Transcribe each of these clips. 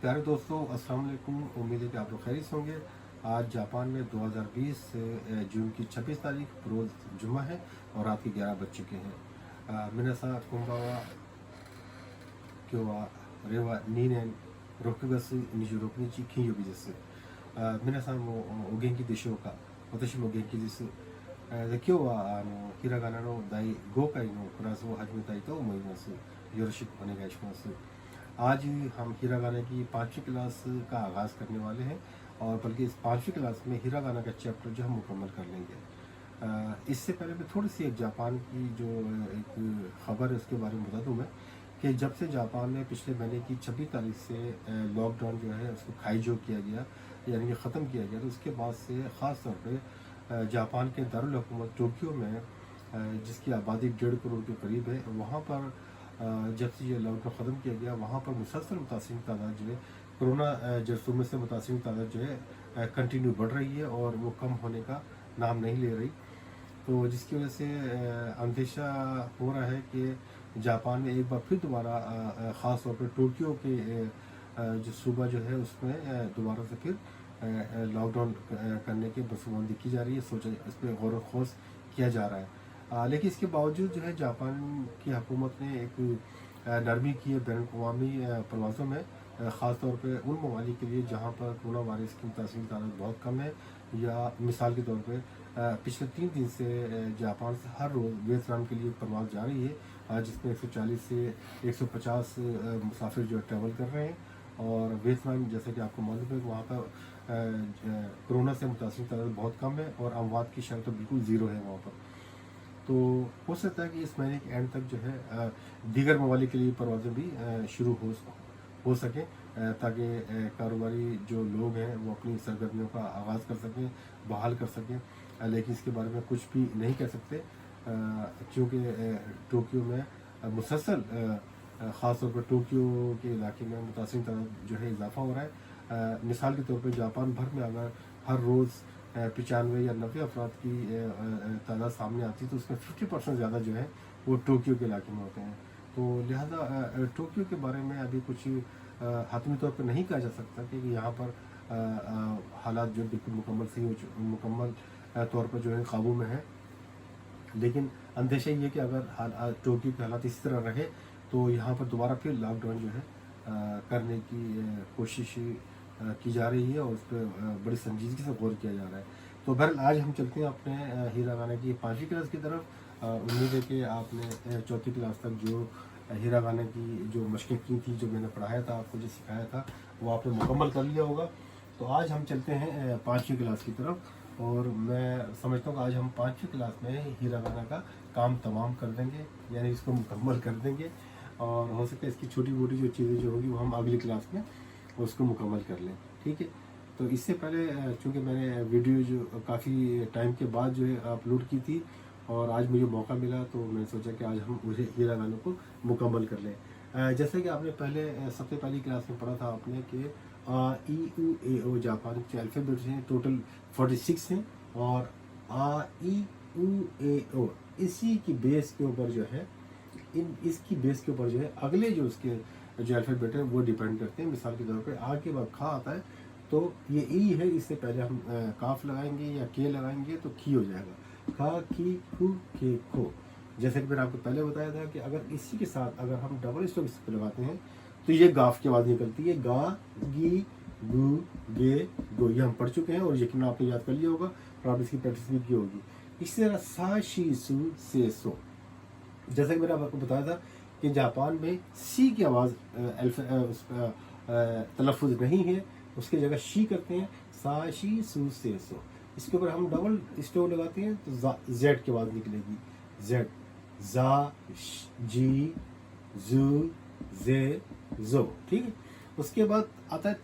प्यारे दोस्तों, अस्सलाम वालेकुम। उम्मीद है कि आप लोग खैरियत से होंगे। आज जापान में 2020 जून की 26 तारीख रोज़ जुम्मा है और रात के 11 बज चुके हैं। मिनासा कुंबावा क्यों रेवा नीनेन रोकगस निजु रोकनिची कियो भी जैसे मिनासा मो ओगेंकी देशों का वतशी मो गेंकी जैसे で今日はひらがなの第5回のクラスを始めたいと思います。よろしくお願いします。आज हम हिरागाना की 5वीं क्लास का आगाज़ करने वाले हैं और बल्कि इस 5वीं क्लास में हिरागाना का चैप्टर जो हम मुकम्मल कर लेंगे। इससे पहले मैं थोड़ी सी एक जापान की जो एक ख़बर है उसके बारे में बता दूं मैं कि जब से जापान में पिछले महीने की 26 तारीख से लॉकडाउन जो है उसको खाइजो किया गया, यानी कि ख़त्म किया गया, तो उसके बाद से ख़ास तौर पर जापान के दारुल हुकूमत टोक्यो में जिसकी आबादी 1.5 करोड़ के करीब है, वहाँ पर जब से ये लॉकडाउन ख़त्म किया गया वहाँ पर मुसलसल मुतासिर तादाद जो है कोरोना जरसूमे से मुतासिर तादाद जो है कंटिन्यू बढ़ रही है और वो कम होने का नाम नहीं ले रही। तो जिसकी वजह से अंदेशा हो रहा है कि जापान में एक बार फिर दोबारा ख़ास तौर पर टोक्यो के जो सूबा जो है उसमें दोबारा से फिर लॉकडाउन करने की बसबंदी की जा रही है। सोचा इस पर गौर व खोज किया जा रहा है। लेकिन इसके बावजूद जो है जापान की हुकूमत ने एक नरमी की है बैन अवी परवाज़ों में, ख़ास तौर पे उन ममालिक के लिए जहाँ पर कोरोना वायरस की मुतासिर तादाद बहुत कम है। या मिसाल के तौर पे पिछले 3 दिन से जापान से हर रोज़ वियतनाम के लिए परवाज़ जा रही है, जिसमें 140 से 150 मुसाफिर जो ट्रैवल कर रहे हैं। और वियतनाम जैसे कि आपको मालूम है वहाँ पर कोरोना से मुतासिर तादाद बहुत कम है और अमवात की शरह तो बिल्कुल ज़ीरो है वहाँ पर। तो हो सकता है कि इस महीने के एंड तक जो है दीगर ममालिक के लिए परवाज़ें भी शुरू हो सकें, ताकि कारोबारी जो लोग हैं वो अपनी सरगर्मियों का आगाज़ कर सकें, बहाल कर सकें। लेकिन इसके बारे में कुछ भी नहीं कह सकते क्योंकि टोक्यो में मुसलसल ख़ास तौर पर टोक्यो के इलाके में मुतासिर तादाद जो है इजाफा हो रहा है। मिसाल के तौर पर जापान भर में अगर हर रोज़ 95 या 90 अफराद की तादाद सामने आती है तो उसमें 50% ज़्यादा जो है वो टोक्यो के इलाके में होते हैं। तो लिहाजा टोक्यो के बारे में अभी कुछ हतमी तौर पर नहीं कहा जा सकता कि यहाँ पर हालात जो बिल्कुल मुकम्मल तौर पर जो है काबू में है। लेकिन अंदेशा ये कि अगर टोक्यो के हालात इस तरह रहे तो यहाँ पर दोबारा फिर लॉकडाउन जो है करने की कोशिश की जा रही है और उस पर बड़ी संजीदगी से गौर किया जा रहा है। तो बहरहाल आज हम चलते हैं अपने हिरागाना की 5वीं क्लास की तरफ। उम्मीद है कि आपने 4थी क्लास तक जो हिरागाना की जो मशक़ें की थी, जो मैंने पढ़ाया था, आपको जो सिखाया था, वो आपने मुकम्मल कर लिया होगा। तो आज हम चलते हैं 5वीं क्लास की तरफ और मैं समझता हूँ कि आज हम 5वीं क्लास में हिरागाना का काम तमाम कर देंगे, यानी इसको मुकम्मल कर देंगे। और हो सकता है इसकी छोटी मोटी जो चीज़ें जो होगी वो हम अगली क्लास में उसको मुकम्मल कर लें, ठीक है। तो इससे पहले चूँकि मैंने वीडियो जो काफ़ी टाइम के बाद जो है अपलोड की थी और आज मुझे मौका मिला तो मैंने सोचा कि आज हम उसे हिरागाना को मुकम्मल कर लें। जैसे कि आपने सबसे पहली क्लास में पढ़ा था आपने कि E U A O Japan के अल्फ़ाबेट्स हैं, टोटल 46 हैं और ई यू ए ओ इसी की बेस के ऊपर जो है इसकी बेस के ऊपर जो है अगले जो उसके जो अल्फ़ाबेट है वो डिपेंड करते हैं। मिसाल के तौर पे आ के बाद खा आता है तो ये ई है, इससे पहले हम काफ लगाएंगे या के लगाएंगे तो की हो जाएगा, खा की खू के खो। जैसे कि मैंने आपको पहले बताया था कि अगर इसी के साथ अगर हम डबल स्टॉप इस पर लगाते हैं तो ये गाफ की आवाज़ निकलती है, गा गी गू गे गो। ये हम पढ़ चुके हैं और यकीन आपने याद कर लिया होगा और आप इसकी प्रैक्टिस भी की होगी। इसी तरह सा शी सू से सो, जैसा कि मैंने आपको बताया था कि जापान में सी की आवाज़ तलफ़ुज़ नहीं है, उसकी जगह शी करते हैं, सा शी सू से सो। इसके ऊपर हम डबल स्टोव लगाते हैं तो जेड की आवाज़ निकलेगी, जेड जा जी जू जे जो, ठीक है। उसके बाद आता है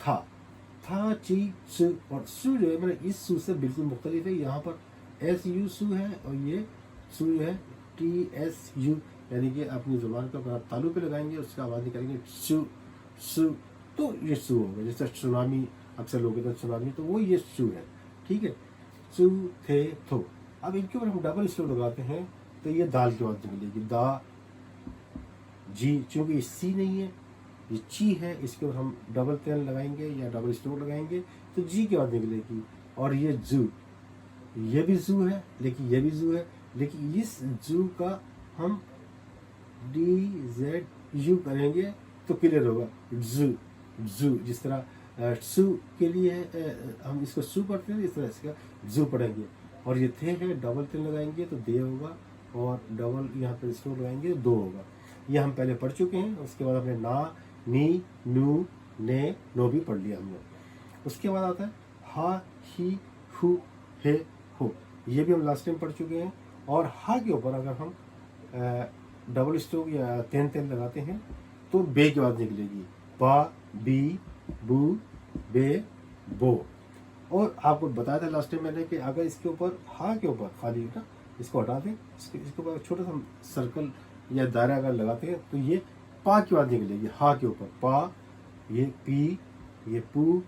था ची सु, और सु जो है मैंने इस सु से बिल्कुल मुख्तलिफ है। यहाँ पर एस यू सु है और ये सु जो है टी एस यू, यानी कि अपनी ज़ुबान को अगर तालु पे लगाएंगे उसका आवाज़ निकालेंगे सु सु, तो ये सु होगा। जैसे सुनामी अक्सर लोग कहते हैं सुनामी, तो वो ये सु है, ठीक है। सु थे थो। अब इनके ऊपर हम डबल स्टोव लगाते हैं तो ये दाल की आवाज़ निकलेगी, दा जी, चूँकि सी नहीं है ये ची है, इसके ऊपर हम डबल तेल लगाएंगे या डबल स्ट्रोक लगाएंगे तो जी की आवाज़ निकलेगी। और ये जू, ये भी जू है लेकिन ये भी जू है, लेकिन इस जू का हम DZU करेंगे तो क्लियर होगा। जू जू, जिस तरह सू के लिए हम इसको सू पढ़ते हैं, इस तरह इसका जू पढ़ेंगे। और ये थे है, डबल तेल लगाएंगे तो दे होगा, और डबल यहाँ पर स्ट्रोक लगाएंगे तो दो होगा। ये हम पहले पढ़ चुके हैं। उसके बाद हमने ना, नी, नू, ने, नो भी पढ़ लिया हमने। उसके बाद आता है हा, ही, हु, हे, हो, ये भी हम लास्ट टाइम पढ़ चुके हैं। और हा के ऊपर अगर हम डबल स्ट्रोक या तेन तेन लगाते हैं तो बे की आवाज़ निकलेगी। बा, बी, बू, बे, बो। और आपको बताया था लास्ट टाइम मैंने कि अगर इसके ऊपर हा के ऊपर खाली ना इसको हटा दें, इसके ऊपर छोटा सा सर्कल या दायरा अगर लगाते हैं तो ये पा की आवाज़ निकलेगी। हा के ऊपर पा, ये पी, ये पू,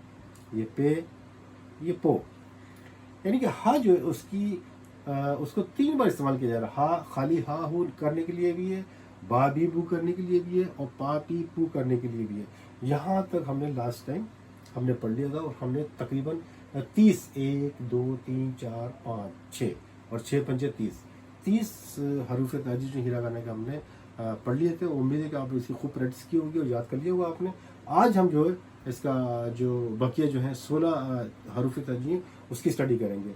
ये पे, ये पो। यानी कि हा जो है उसको 3 बार इस्तेमाल किया जा रहा है। हा खाली हा हू करने के लिए भी है, बा बी बू करने के लिए भी है, और पा पी पू करने के लिए भी है। यहाँ तक हमने लास्ट टाइम हमने पढ़ लिया था। और हमने तकरीबन 30 1 2 3 4 5 6 और 6 पंजे 30 हरूफ ताजी जो हिरागाना के हमने पढ़ लिए थे। उम्मीद है कि आप इसी खूब प्रैक्टिस की होगी और याद कर लिया होगा आपने। आज हम जो है इसका जो बकिया जो है 16 हरूफ ताजी उसकी स्टडी करेंगे।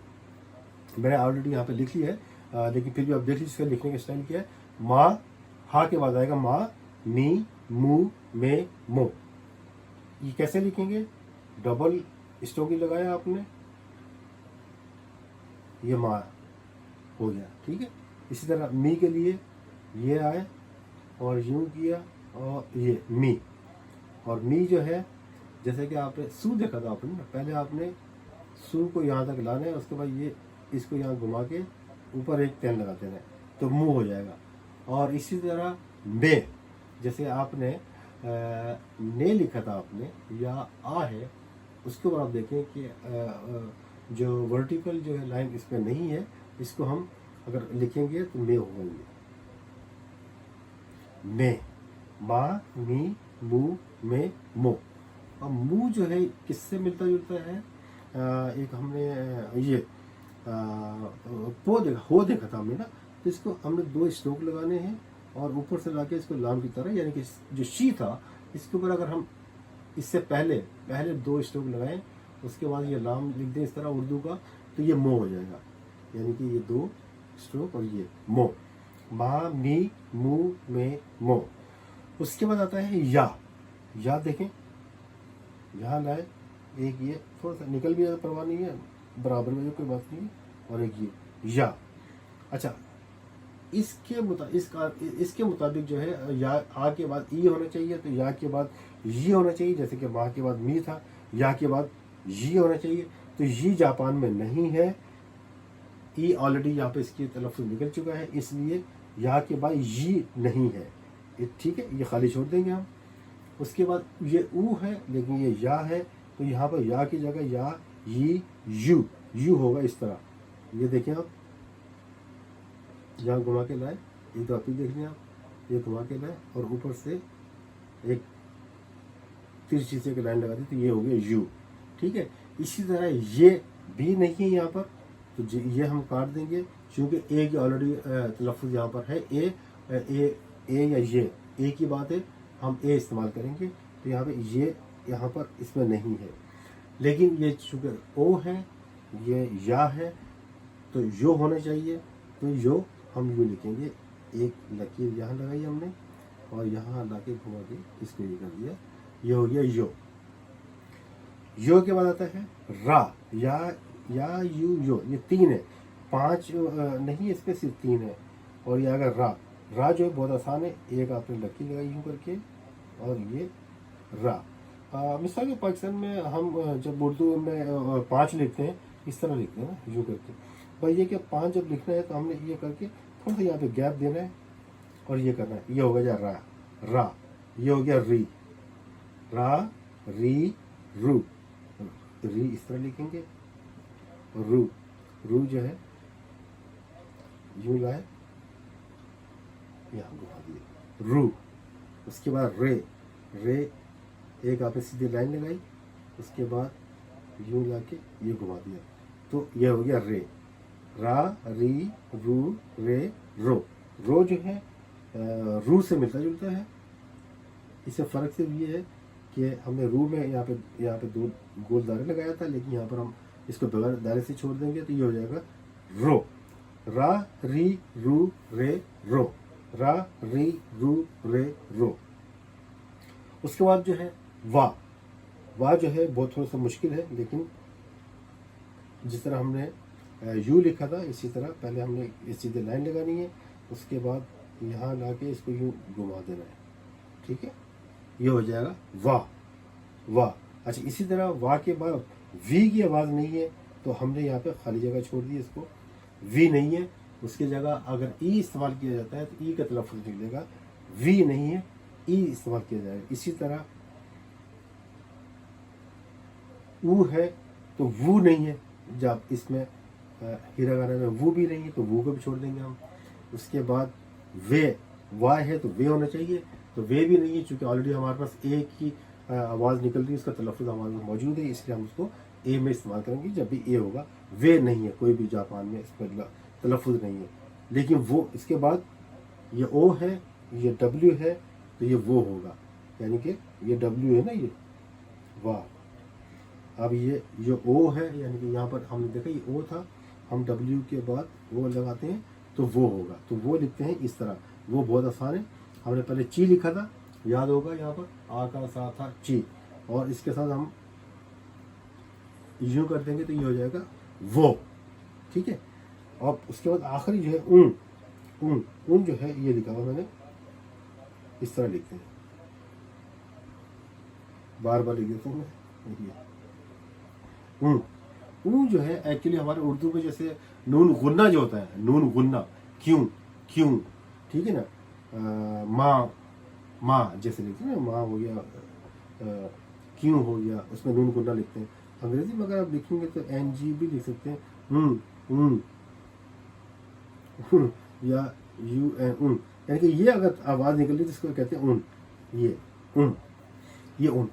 मैंने ऑलरेडी यहाँ पे लिख लिया है, लेकिन फिर भी आप देख लीजिए इसका लिखने का स्टाइल क्या है। माँ, हा के बाद आएगा माँ, मी, मू, मे, मो। ये कैसे लिखेंगे? डबल स्ट्रोक ही लगाया आपने, ये माँ हो गया, ठीक है। इसी तरह मी के लिए ये आए और यूं किया और ये मी। और मी जो है जैसे कि आपने सू देखा था आपने, पहले आपने सू को यहाँ तक लाना है, उसके बाद ये इसको यहाँ घुमा के ऊपर एक तेन लगाते हैं तो मुंह हो जाएगा। और इसी तरह मे, जैसे आपने ने लिखा था आपने या आ है, उसके ऊपर आप देखें कि जो वर्टिकल जो है लाइन इसमें नहीं है, इसको हम अगर लिखेंगे तो मे होगा। मे, मा, मी, मू, मे, मो। अब मू जो है किससे मिलता जुलता है? एक हमने ये पो देखा, हो देखा था हमने ना, तो इसको हमने 2 स्ट्रोक लगाने हैं और ऊपर से लाके इसको लाम की तरह, यानी कि जो शी था इसके ऊपर अगर हम इससे पहले 2 स्ट्रोक लगाएं, उसके बाद ये लाम लिख दें इस तरह उर्दू का, तो ये मो हो जाएगा। यानी कि ये 2 स्ट्रोक और ये मो, मा, मी, मू, मे, मो। उसके बाद आता है या देखें, यहाँ लाए एक, ये थोड़ा सा निकल भी परवाह नहीं है, बराबर में कोई बात नहीं है, और एक ये या। अच्छा, इसके मुताबिक जो है या आ के बाद ई होना चाहिए, तो या के बाद ये होना चाहिए। जैसे कि माँ के बाद मी था, या के बाद ये होना चाहिए, तो ये जापान में नहीं है। ई ऑलरेडी यहाँ पे इसकी तलफ़्फ़ुज़ निकल चुका है, इसलिए या के बाद ये नहीं है, ठीक है, ये खाली छोड़ देंगे हम। उसके बाद ये ऊ है लेकिन ये या है, तो यहाँ पर या की जगह या, ये, यू होगा इस तरह। ये देखें आप, यहाँ घुमा के लाए, एक तो आप ही देख लें आप, ये घुमा के लाए और ऊपर से एक तिरछी से लाइन लगा दी, तो ये हो गया यू, ठीक है। इसी तरह ये भी नहीं है यहाँ पर, तो ये हम काट देंगे, क्योंकि ए की ऑलरेडी तलफ़्फ़ुज़ यहाँ पर है। ए या ये ए की बात है, हम ए इस्तेमाल करेंगे, तो यहाँ पे ये यहाँ पर इसमें नहीं है। लेकिन ये चूँकि ओ है, ये या है, तो यो होना चाहिए, तो यो हम यू लिखेंगे। एक लकीर यहाँ लगाई हमने और यहाँ ला के घुमा के इसको ये कर दिया, ये हो गया यो के बाद आता है रा, या यू यो, ये 3 है, 5 नहीं, इसमें सिर्फ 3 है। और ये अगर रा जो है बहुत आसान है, एक आपने लकीर लगाई यूँ करके और ये रा। मिसाल के पाकिस्तान में हम जब उर्दू में 5 लिखते हैं, इस तरह लिखते हैं ना, यूँ करके। भाई ये क्या 5 जब लिखना है तो हमने ये करके थोड़ा सा यहाँ पे गैप देना है और ये करना है, ये हो गया रा, ये हो गया री, रा, री, रू, री इस तरह लिखेंगे। रू जो है यूं लाए, यहाँ घुमा दिए, रू। उसके बाद रे, रे, एक आपने सीधी लाइन लगाई, उसके बाद यूं ला के ये घुमा दिया, तो ये हो गया रे। रा, री, रू, रे, रो। रो जो है रू से मिलता जुलता है। इससे फ़र्क सिर्फ ये है कि हमने रू में यहाँ पे 2 गोल दायरे लगाया था, लेकिन यहाँ पर हम इसको बगैर दायरे से छोड़ देंगे तो ये हो जाएगा रो। रा, री, रू, रे, रो। रा, री, रू, रे, रो। उसके बाद जो है वा। वा जो है बहुत थोड़ा सा मुश्किल है, लेकिन जिस तरह हमने यू लिखा था इसी तरह पहले हमने इस सीधे लाइन लगानी है, उसके बाद यहाँ ला के इसको यूँ घुमा देना है, ठीक है, ये हो जाएगा वाह। वाह। अच्छा, इसी तरह वाह के बाद वी की आवाज़ नहीं है तो हमने यहाँ पे खाली जगह छोड़ दी, इसको वी नहीं है, उसकी जगह अगर ई इस्तेमाल किया जाता है तो ई का तलफ़्फ़ुज़ निकलेगा, वी नहीं है, ई इस्तेमाल किया जाएगा। इसी तरह ऊ है तो वो नहीं है, जब इसमें हिरागाना में वो भी नहीं है तो वो को भी छोड़ देंगे हम। उसके बाद वे, वाह है तो वे होना चाहिए, तो वे भी नहीं है, चूँकि ऑलरेडी हमारे पास ए की आवाज़ निकल रही है, उसका तलफ़्फ़ुज़ हमारे पास मौजूद है, इसलिए हम उसको ए में इस्तेमाल करेंगे जब भी ए होगा। वे नहीं है, कोई भी जापान में इसका तलफ़्फ़ुज़ नहीं है, लेकिन वो इसके बाद ये ओ है, ये डब्ल्यू है, तो ये वो होगा, यानी कि ये डब्ल्यू है ना, ये वाह। अब ये जो ओ है, यानी कि यहाँ पर हमने देखा ये ओ था, हम डब्ल्यू के बाद वो लगाते हैं तो वो होगा, तो वो लिखते हैं इस तरह। वो बहुत आसान है, हमने पहले ची लिखा था, याद होगा, यहाँ पर आ का सा था ची, और इसके साथ हम यूँ कर देंगे तो ये हो जाएगा वो, ठीक है। और उसके बाद आखिरी जो है ऊन जो है ये लिखा हुआ मैंने, इस तरह लिखते हैं, बार बार लिख देता हूँ मैं। ऊन जो है एक्चुअली हमारे उर्दू में जैसे नून गुन्ना जो होता है, नून गुन्ना, क्यों क्यों, ठीक है ना, माँ जैसे लिखते हैं ना, माँ हो गया, क्यों हो गया, उसमें नून गुन्ना लिखते हैं। अंग्रेजी में अगर आप लिखेंगे तो NG भी लिख सकते हैं, या UN, यानी कि ये अगर आवाज़ निकल रही है जिसको कहते हैं ऊन, ये ऊन।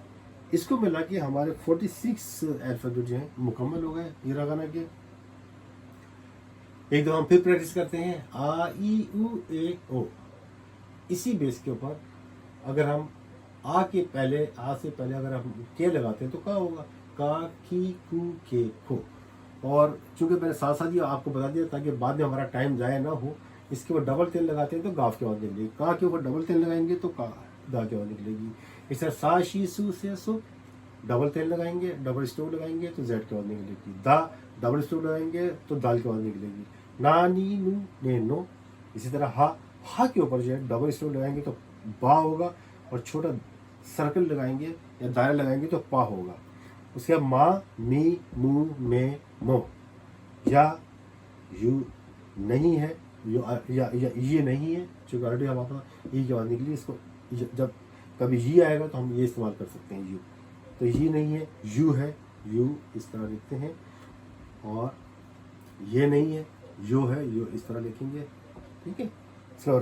इसको मिला के हमारे 46 अल्फ़ाबेट जो हैं मुकम्मल हो गए हिरागाना के। एक दो हम फिर प्रैक्टिस करते हैं, आ, ई, उ, ए, ओ। इसी बेस के ऊपर अगर हम आ से पहले अगर हम के लगाते हैं तो क्या होगा, का, की, कु, के, खो। और चूंकि मैंने साथ साथ ही आपको बता दिया ताकि बाद में हमारा टाइम ज़ाया ना हो, इसके ऊपर डबल तेल लगाते हैं तो गाफ की आवाज़ निकलेगी, का के ऊपर डबल तेल लगाएंगे तो का दा की आवाज़ निकलेगी। इस तरह सा, शी, सु, से, सु, डबल तेल लगाएंगे, डबल स्टोव लगाएंगे तो जेड की आवाज़ निकलेगी। दा डबल स्टोव लगाएंगे तो दाल की आवाज़ निकलेगी। ना, नी, नू, ने, नो। इसी तरह हा के ऊपर जो है डबल स्टोव लगाएंगे तो बा होगा, और छोटा सर्कल लगाएंगे या दायरा लगाएंगे तो पा होगा। उसके बाद माँ, मी, मू, मे, मो। या यू नहीं है, या ये नहीं है, चूँकि ऑलरेडी हमारे पास ई की आवाज़ निकली, इसको जब कभी ये आएगा तो हम ये इस्तेमाल कर सकते हैं, यू। तो ये नहीं है, यू है, यू इस तरह लिखते हैं। और ये नहीं है, यो है, यो इस तरह लिखेंगे, ठीक है। सो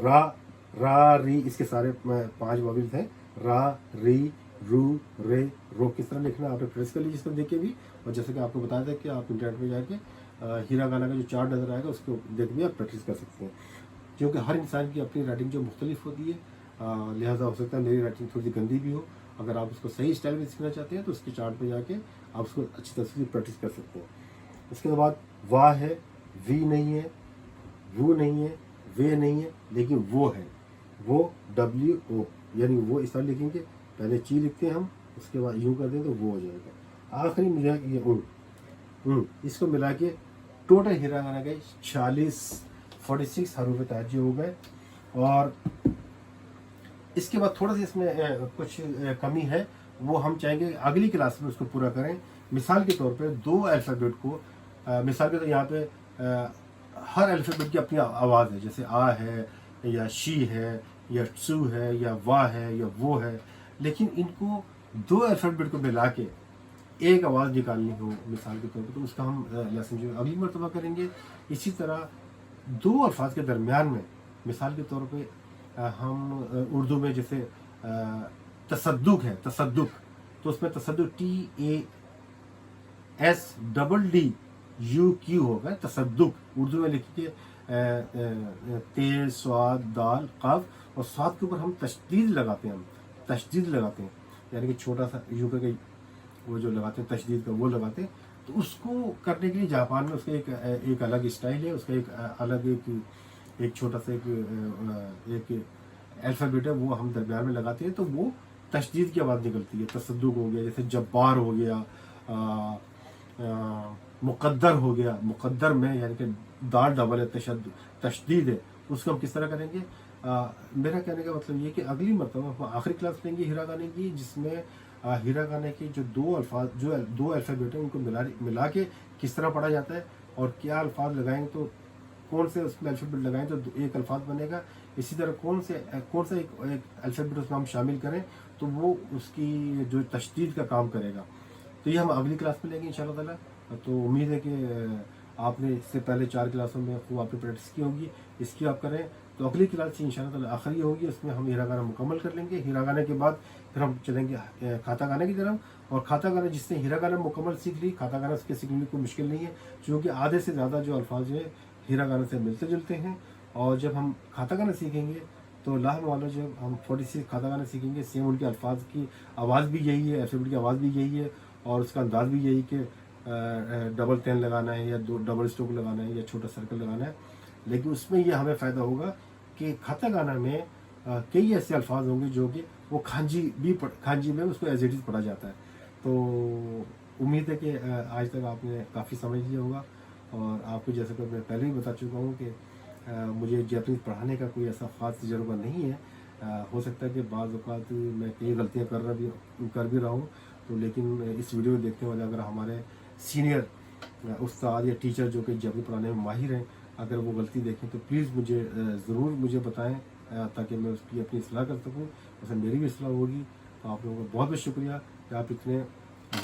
रा, री, इसके सारे 5 वॉवेल्स हैं, रा, री, रू, रे, रो। किस तरह लिखना आपने प्रेस कर लीजिए इसको देख के भी, और जैसे कि आपको बताया था कि आप इंटरनेट पे जाके हिरागाना का जो चार्ट नज़र आएगा उसको देख भी आप प्रैक्टिस कर सकते हैं, क्योंकि हर इंसान की अपनी राइटिंग जो मुख्तलिफ होती है, लिहाजा हो सकता है मेरी राइटिंग थोड़ी सी गंदी भी हो। अगर आप उसको सही स्टाइल में सीखना चाहते हैं तो उसके चार्ट पे जाके आप उसको अच्छी तरह से प्रैक्टिस कर सकते हैं। उसके बाद वाह है, वी नहीं है, वो नहीं है, वे नहीं है, लेकिन वो है, वो WO, यानी वो इस तरह लिखेंगे, पहले ची लिखते हैं हम, उसके बाद यूँ कर दें तो वो हो जाएगा। आखिरी में जाएगा ये इसको मिला के टोटल हिरागाना के 46 हरूफ ताजी हो गए। और इसके बाद थोड़ा सा इसमें कुछ कमी है, वो हम चाहेंगे अगली क्लास में उसको पूरा करें। मिसाल के तौर पे 2 अल्फ़ाबेट को, मिसाल के तो यहाँ पे हर अल्फ़ाबेट की अपनी आवाज़ है, जैसे आ है या शी है या सू है या वाह है या वो है, लेकिन इनको 2 अल्फ़ाबेट को मिला के एक आवाज़ निकालनी हो मिसाल के तौर पे, तो उसका हम लेसन जो अगली मरतबा करेंगे। इसी तरह 2 अल्फाज के दरमियान में मिसाल के तौर पे हम उर्दू में जैसे तसद्दुक है, तसद्दुक, तो उसमें तसद्दुक TASDDUQ होगा, तसद्दुक। उर्दू में लिखिए ते स्वाद दाल काफ, और स्वाद के ऊपर हम तशदीद लगाते हैं, हम तशदीद लगाते हैं, यानी कि छोटा सा यू करके वो जो लगाते हैं तशदीद का, वो लगाते हैं। तो उसको करने के लिए जापान में उसका एक अलग स्टाइल है, उसका एक अलग एक छोटा सा एक अल्फ़ाबेट है, वो हम दरमियान में लगाते हैं, तो वो तशदीद की आवाज़ निकलती है। तसद्दुक हो गया, जैसे जब्बार हो गया, मुक़द्दर हो गया, मुक़द्दर में यानी कि दाल डबल है, तशदीद है, उसको हम किस तरह करेंगे। मेरा कहने का मतलब ये कि अगली मरतबा हम आखिरी क्लास लेंगे हिरागाने की, जिसमें हिरागाने के जो दो अल्फ़ाबेट हैं उनको मिला के किस तरह पढ़ा जाता है, और क्या अल्फाज लगाएंगे तो कौन से उसमें अल्फ़ाबेट लगाएं तो एक अल्फाज बनेगा, इसी तरह कौन सा एक अल्फ़ाबेट उसमें हम शामिल करें तो वो उसकी जो तशदीद का काम करेगा। तो ये हम अगली क्लास में लेंगे इंशाअल्लाह ताला। तो उम्मीद है कि आपने इससे पहले 4 क्लासों में खूब आपने प्रैक्टिस की होगी, इसकी आप करें। तो अगली क्लास इंशाअल्लाह ताला आखिरी होगी, उसमें हम हिरागाना मुकम्मल कर लेंगे। हिरागाना के बाद फिर हम चलेंगे खातागाना की तरफ, और खातागाना जिसने हिरागाना मुकम्मल सीख ली, खातागाना उसके सीखने में कोई मुश्किल नहीं है, क्योंकि आधे से ज़्यादा जो अल्फाज है हिरागाना से मिलते जुलते हैं। और जब हम खातागाना सीखेंगे तो लाह वाला जब हम 46 खातागाना सीखेंगे, सेम उनके अल्फाज की आवाज़ भी यही है, अल्फ़ाबेट की आवाज़ भी यही है, और उसका अंदाज़ भी यही कि डबल टेन लगाना है या दो डबल स्ट्रोक लगाना है या छोटा सर्कल लगाना है। लेकिन उसमें ये हमें फ़ायदा होगा कि खातागाना में कई ऐसे अल्फाज होंगे जो कि वो खांजी में उसको एज इट इज़ पढ़ा जाता है। तो उम्मीद है कि आज तक आपने काफ़ी समझ लिया होगा, और आपको जैसे कि मैं पहले ही बता चुका हूँ कि मुझे जापानीज़ पढ़ाने का कोई ऐसा ख़ास तजुर्बा नहीं है। हो सकता है कि बाज़ औक़ात मैं कई गलतियाँ कर भी रहा हूँ, तो लेकिन इस वीडियो को देखने वाले अगर हमारे सीनियर उस्ताद या टीचर जो कि जापानी पढ़ाने में माहिर हैं, अगर वो गलती देखें तो प्लीज़ मुझे ज़रूर मुझे बताएं, ताकि मैं उसकी अपनी इस्लाह कर सकूँ, उससे मेरी भी इस्लाह होगी। तो आप लोगों का बहुत बहुत शुक्रिया कि आप इतने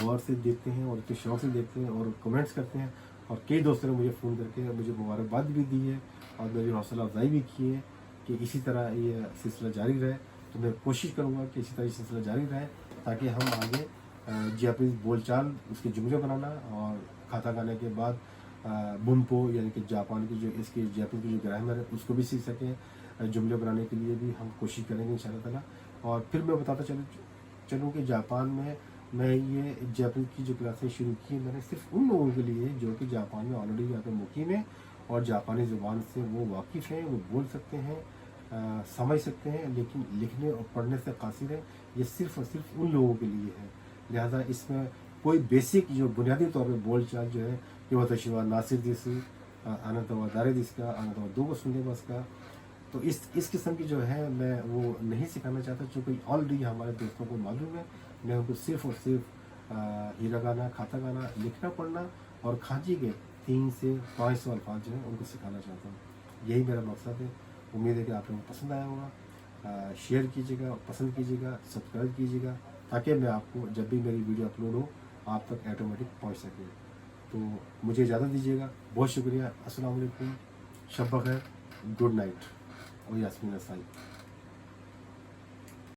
गौर से देखते हैं और इतने शौक़ से देखते हैं और कमेंट्स करते हैं। और कई दोस्तों ने मुझे फ़ोन करके मुझे मुबारकबाद भी दी है और मेरी हौसला अफजाई भी की है कि इसी तरह ये सिलसिला जारी रहे। तो मैं कोशिश करूँगा कि इसी तरह ये सिलसिला जारी रहे, ताकि हम आगे जापानीज़ बोलचाल उसके जुमले बनाना, और खातागाना के बाद बुनपो यानी कि जापान की जो इसकी जापान की जो ग्रामर है उसको भी सीख सकें। जुमले बनाने के लिए भी हम कोशिश करेंगे इंशाअल्लाह ताला। और फिर मैं बताता चलूँ कि जापान में मैं ये जापान की जो क्लासें शुरू की मैंने सिर्फ उन लोगों के लिए जो कि जापान में ऑलरेडी यहाँ पे मुकीम है और जापानी ज़ुबान से वो वाकिफ़ हैं, वो बोल सकते हैं, समझ सकते हैं, लेकिन लिखने और पढ़ने से कासिर है। ये सिर्फ़ और सिर्फ उन लोगों के लिए है। लिहाजा इसमें कोई बेसिक जो बुनियादी तौर पर बोल चाल जो है कि वह नासिर दिस अनंतवा दारे दिस का अनंतवा दो को सुनने बस का, तो इस किस्म की जो है मैं वो नहीं सिखाना चाहता, क्योंकि ऑलरेडी हमारे दोस्तों को मालूम है। मैं उनको सिर्फ़ और सिर्फ हिरागाना खातागाना लिखना पढ़ना और खांची के 300 से 500 अल्फाज जो हैं उनको सिखाना चाहता हूँ। यही मेरा मकसद है। उम्मीद है कि आप लोगों को पसंद आया होगा। शेयर कीजिएगा, पसंद कीजिएगा, सब्सक्राइब कीजिएगा, ताकि मैं आपको जब भी मेरी वीडियो अपलोड हो आप तक ऑटोमेटिक पहुँच सके। तो मुझे इजाज़त दीजिएगा। बहुत शुक्रिया। अस्सलाम वालेकुम, शब बख़ैर, गुड नाइट और यास्मीन साई।